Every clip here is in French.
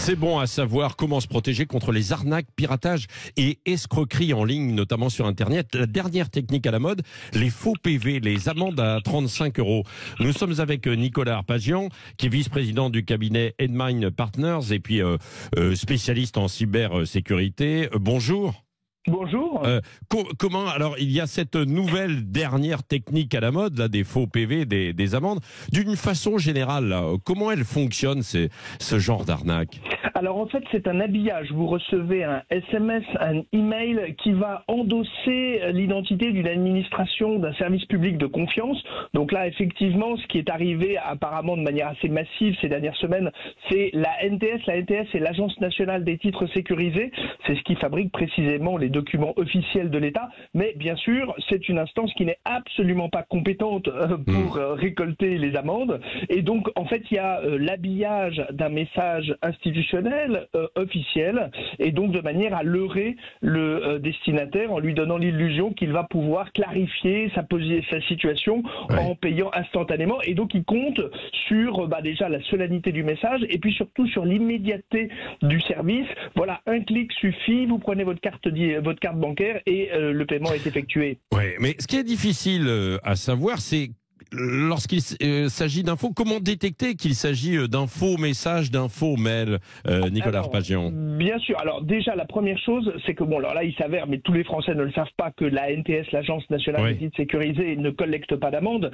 C'est bon à savoir comment se protéger contre les arnaques, piratages et escroqueries en ligne, notamment sur Internet. La dernière technique à la mode, les faux PV, les amendes à 35 €. Nous sommes avec Nicolas Arpagian, qui est vice-président du cabinet Edmine Partners et puis spécialiste en cybersécurité. Bonjour. Bonjour. Comment alors il y a cette nouvelle dernière technique à la mode là, des faux PV, des amendes. D'une façon générale, là, comment elle fonctionne ce genre d'arnaque? Alors en fait c'est un habillage. Vous recevez un SMS, un email qui va endosser l'identité d'une administration, d'un service public de confiance. Donc là effectivement ce qui est arrivé apparemment de manière assez massive ces dernières semaines, c'est la NTS. La NTS c'est l'Agence nationale des titres sécurisés. C'est ce qui fabrique précisément les documents officiels de l'État, mais bien sûr, c'est une instance qui n'est absolument pas compétente pour récolter les amendes. Et donc, en fait, il y a l'habillage d'un message institutionnel officiel, et donc de manière à leurrer le destinataire en lui donnant l'illusion qu'il va pouvoir clarifier sa situation en payant instantanément. Et donc, il compte sur déjà la solennité du message, et puis surtout sur l'immédiateté du service. Voilà, un clic suffit, vous prenez votre carte bancaire et le paiement est effectué. Oui, mais ce qui est difficile à savoir, c'est lorsqu'il s'agit d'un faux, comment détecter qu'il s'agit d'un faux message, d'un faux mail, Nicolas Arpagian? Bien sûr. Alors déjà, la première chose, c'est que alors là, il s'avère, mais tous les Français ne le savent pas, que la NTS, l'Agence nationale des titres sécurisés, ne collecte pas d'amende,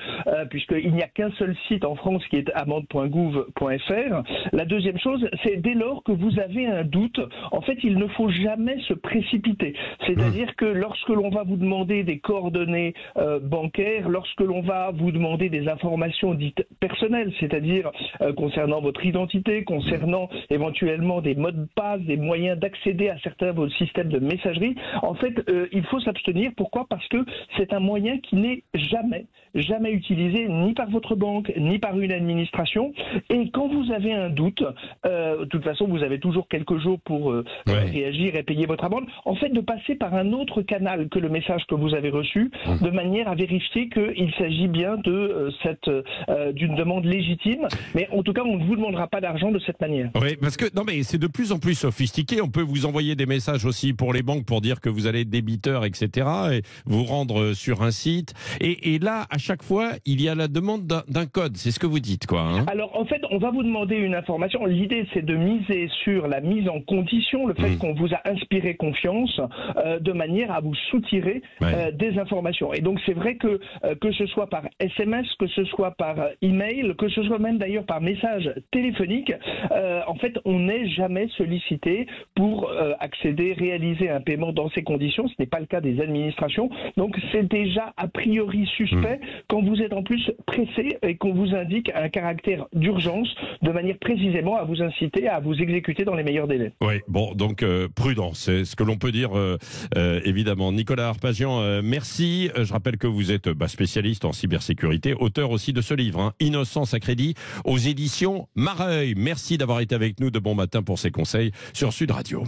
puisqu'il n'y a qu'un seul site en France qui est amende.gouv.fr. La deuxième chose, c'est dès lors que vous avez un doute, en fait, il ne faut jamais se précipiter. C'est-à-dire que lorsque l'on va vous demander des coordonnées bancaires, lorsque l'on va vous demander des informations dites personnelles, c'est-à-dire concernant votre identité, concernant éventuellement des mots de passe, des moyens d'accéder à certains de vos systèmes de messagerie. En fait, il faut s'abstenir. Pourquoi? Parce que c'est un moyen qui n'est jamais utilisé ni par votre banque, ni par une administration. Et quand vous avez un doute, de toute façon, vous avez toujours quelques jours pour réagir et payer votre amende. En fait, de passer par un autre canal que le message que vous avez reçu, de manière à vérifier qu'il s'agit bien d'une demande légitime, mais en tout cas on ne vous demandera pas d'argent de cette manière. Oui, parce que non mais c'est de plus en plus sophistiqué. On peut vous envoyer des messages aussi pour les banques pour dire que vous allez être débiteur, etc. et vous rendre sur un site. Et là, à chaque fois, il y a la demande d'un code. C'est ce que vous dites, quoi. Hein. Alors en fait, on va vous demander une information. L'idée, c'est de miser sur la mise en condition, le fait qu'on vous a inspiré confiance, de manière à vous soutirer des informations. Et donc c'est vrai que ce soit par SMS, que ce soit par email, que ce soit même d'ailleurs par message téléphonique, en fait, on n'est jamais sollicité pour accéder, réaliser un paiement dans ces conditions. Ce n'est pas le cas des administrations. Donc, c'est déjà a priori suspect quand vous êtes en plus pressé et qu'on vous indique un caractère d'urgence de manière précisément à vous inciter à vous exécuter dans les meilleurs délais. Oui, bon, donc prudence, c'est ce que l'on peut dire évidemment. Nicolas Arpagian, merci. Je rappelle que vous êtes spécialiste en cybersécurité, auteur aussi de ce livre, hein, Innocence à crédit, aux éditions Mareuil. Merci d'avoir été avec nous de bon matin pour ces conseils sur Sud Radio.